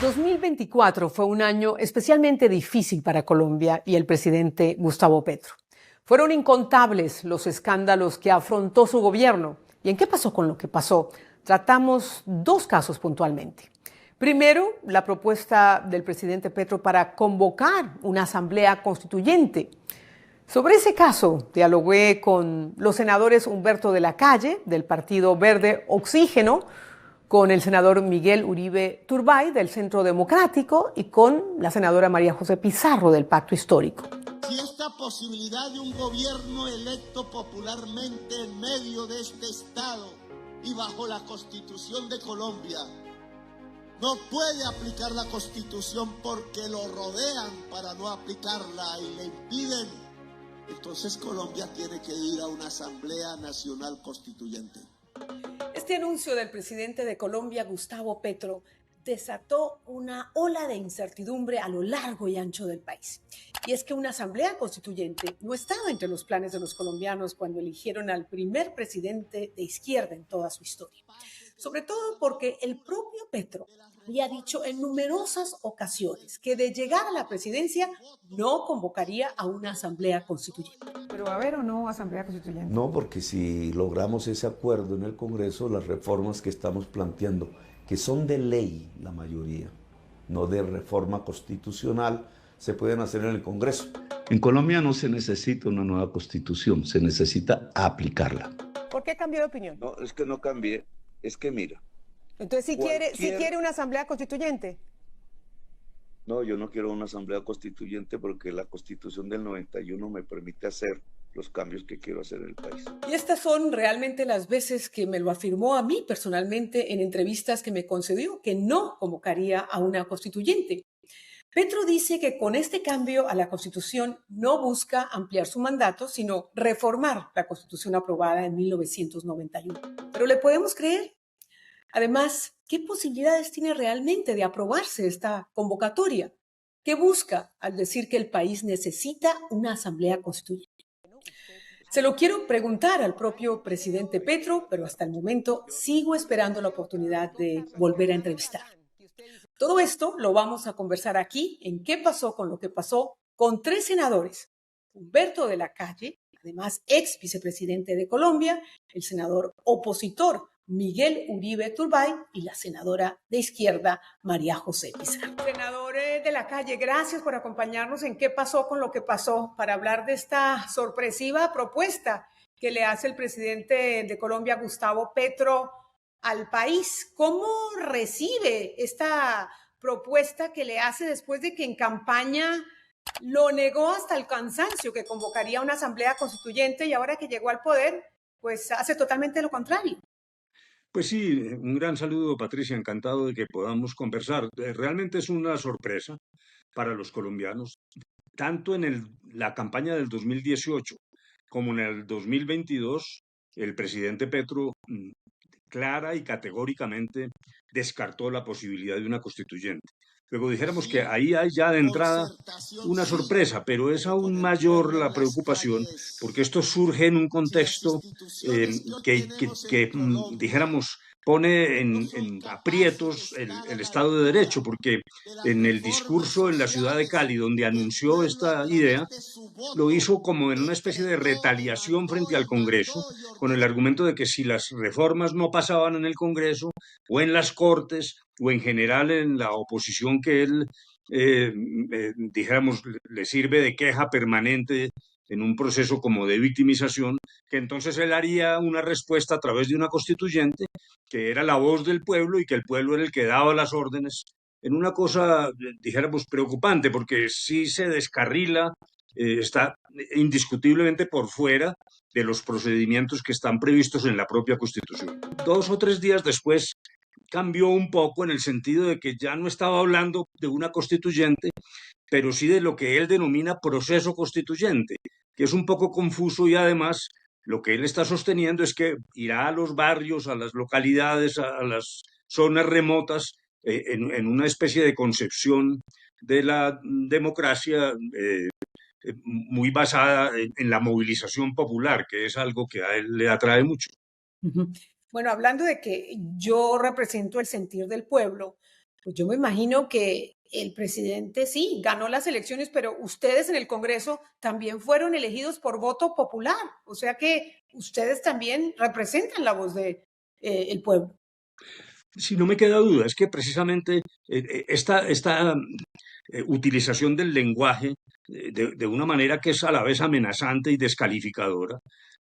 2024 fue un año especialmente difícil para Colombia y el presidente Gustavo Petro. Fueron incontables los escándalos que afrontó su gobierno. ¿Y en qué pasó con lo que pasó? Tratamos dos casos puntualmente. Primero, la propuesta del presidente Petro para convocar una asamblea constituyente. Sobre ese caso, dialogué con los senadores Humberto de la Calle, del Partido Verde Oxígeno, con el senador Miguel Uribe Turbay, del Centro Democrático, y con la senadora María José Pizarro, del Pacto Histórico. Si esta posibilidad de un gobierno electo popularmente en medio de este Estado y bajo la Constitución de Colombia no puede aplicar la Constitución porque lo rodean para no aplicarla y le impiden, entonces Colombia tiene que ir a una Asamblea Nacional Constituyente. Este anuncio del presidente de Colombia, Gustavo Petro, desató una ola de incertidumbre a lo largo y ancho del país. Y es que una asamblea constituyente no estaba entre los planes de los colombianos cuando eligieron al primer presidente de izquierda en toda su historia. Sobre todo porque el propio Petro había dicho en numerosas ocasiones que de llegar a la presidencia no convocaría a una asamblea constituyente. ¿Pero va a haber o no asamblea constituyente? No, porque si logramos ese acuerdo en el Congreso, las reformas que estamos planteando, que son de ley la mayoría, no de reforma constitucional, se pueden hacer en el Congreso. En Colombia no se necesita una nueva constitución, se necesita aplicarla. ¿Por qué cambió de opinión? No, es que no cambié, es que mira. Entonces, si quiere una asamblea constituyente. No, yo no quiero una asamblea constituyente porque la Constitución del 91 me permite hacer los cambios que quiero hacer en el país. Y estas son realmente las veces que me lo afirmó a mí personalmente en entrevistas que me concedió, que no convocaría a una constituyente. Petro dice que con este cambio a la Constitución no busca ampliar su mandato, sino reformar la Constitución aprobada en 1991. ¿Pero le podemos creer? Además, ¿qué posibilidades tiene realmente de aprobarse esta convocatoria? ¿Qué busca al decir que el país necesita una asamblea constituyente? Se lo quiero preguntar al propio presidente Petro, pero hasta el momento sigo esperando la oportunidad de volver a entrevistar. Todo esto lo vamos a conversar aquí en ¿Qué pasó con lo que pasó? Con tres senadores. Humberto de la Calle, además ex vicepresidente de Colombia, el senador opositor Miguel Uribe Turbay y la senadora de izquierda María José Pizarro. Senador de la Calle, gracias por acompañarnos en ¿Qué pasó con lo que pasó? Para hablar de esta sorpresiva propuesta que le hace el presidente de Colombia, Gustavo Petro, al país. ¿Cómo recibe esta propuesta que le hace después de que en campaña lo negó hasta el cansancio, que convocaría una asamblea constituyente, y ahora que llegó al poder, pues hace totalmente lo contrario? Pues sí, un gran saludo, Patricia, encantado de que podamos conversar. Realmente es una sorpresa para los colombianos, tanto en la campaña del 2018 como en el 2022, el presidente Petro clara y categóricamente descartó la posibilidad de una constituyente. Luego dijéramos que ahí hay ya de entrada una sorpresa, pero es aún mayor la preocupación porque esto surge en un contexto dijéramos, pone en aprietos el Estado de Derecho, porque en el discurso en la ciudad de Cali, donde anunció esta idea, lo hizo como en una especie de retaliación frente al Congreso, con el argumento de que si las reformas no pasaban en el Congreso o en las Cortes o en general en la oposición que él, dijéramos, le sirve de queja permanente en un proceso como de victimización, que entonces él haría una respuesta a través de una constituyente que era la voz del pueblo y que el pueblo era el que daba las órdenes, en una cosa, dijéramos, preocupante, porque sí se descarrila, está indiscutiblemente por fuera de los procedimientos que están previstos en la propia Constitución. 2 o 3 días después cambió un poco en el sentido de que ya no estaba hablando de una constituyente, pero sí de lo que él denomina proceso constituyente, que es un poco confuso, y además lo que él está sosteniendo es que irá a los barrios, a las localidades, a las zonas remotas, en una especie de concepción de la democracia muy basada en la movilización popular, que es algo que a él le atrae mucho. Bueno, hablando de que yo represento el sentir del pueblo, Pues yo me imagino que el presidente sí ganó las elecciones, pero ustedes en el Congreso también fueron elegidos por voto popular. O sea que ustedes también representan la voz de el pueblo. Si no me queda duda, es que precisamente esta utilización del lenguaje de una manera que es a la vez amenazante y descalificadora,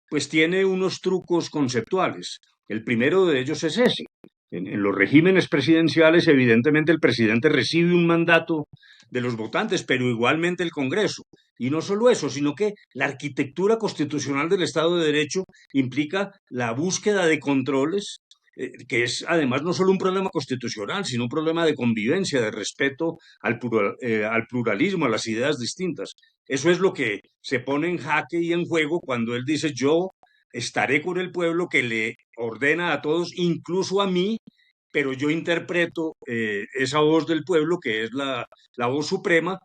pues tiene unos trucos conceptuales. El primero de ellos es ese. En los regímenes presidenciales, evidentemente, el presidente recibe un mandato de los votantes, pero igualmente el Congreso. Y no solo eso, sino que la arquitectura constitucional del Estado de Derecho implica la búsqueda de controles, que es además no solo un problema constitucional, sino un problema de convivencia, de respeto al pluralismo, a las ideas distintas. Eso es lo que se pone en jaque y en juego cuando él dice: yo estaré con el pueblo, que le ordena a todos, incluso a mí, pero yo interpreto esa voz del pueblo, que es la voz suprema,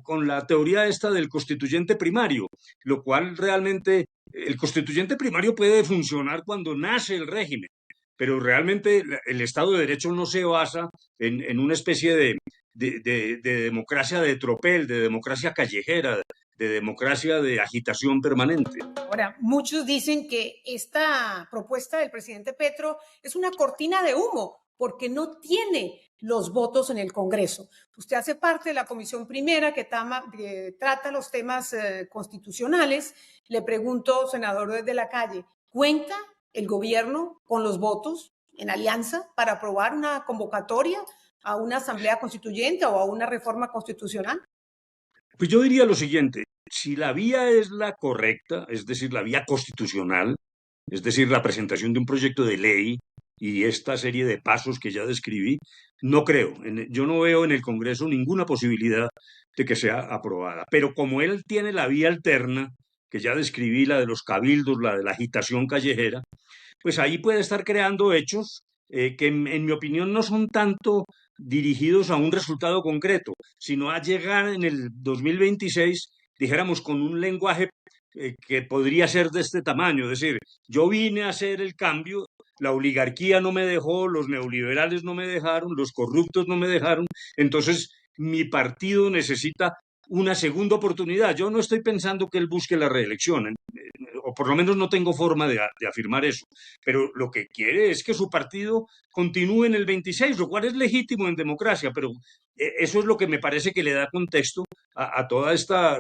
con la teoría esta del constituyente primario, lo cual realmente el constituyente primario puede funcionar cuando nace el régimen, pero realmente el Estado de Derecho no se basa en una especie de democracia de tropel, de democracia callejera, de democracia de agitación permanente. Ahora, muchos dicen que esta propuesta del presidente Petro es una cortina de humo porque no tiene los votos en el Congreso. Usted hace parte de la Comisión Primera que trata los temas constitucionales. Le pregunto, senador desde la calle, ¿cuenta el gobierno con los votos en alianza para aprobar una convocatoria a una asamblea constituyente o a una reforma constitucional? Pues yo diría lo siguiente: si la vía es la correcta, es decir, la vía constitucional, es decir, la presentación de un proyecto de ley y esta serie de pasos que ya describí, no creo, yo no veo en el Congreso ninguna posibilidad de que sea aprobada. Pero como él tiene la vía alterna, que ya describí, la de los cabildos, la de la agitación callejera, pues ahí puede estar creando hechos que en mi opinión no son tanto dirigidos a un resultado concreto, sino a llegar en el 2026, dijéramos, con un lenguaje que podría ser de este tamaño. Es decir, yo vine a hacer el cambio, la oligarquía no me dejó, los neoliberales no me dejaron, los corruptos no me dejaron, entonces mi partido necesita una segunda oportunidad. Yo no estoy pensando que él busque la reelección, o por lo menos no tengo forma de afirmar eso, pero lo que quiere es que su partido continúe en el 26, lo cual es legítimo en democracia, pero eso es lo que me parece que le da contexto a toda esta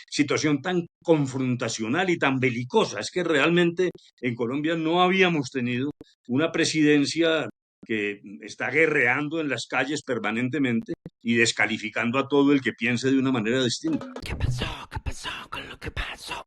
situación tan confrontacional y tan belicosa. Es que realmente en Colombia no habíamos tenido una presidencia que está guerreando en las calles permanentemente y descalificando a todo el que piense de una manera distinta. ¿Qué pasó? ¿Qué pasó con lo que pasó?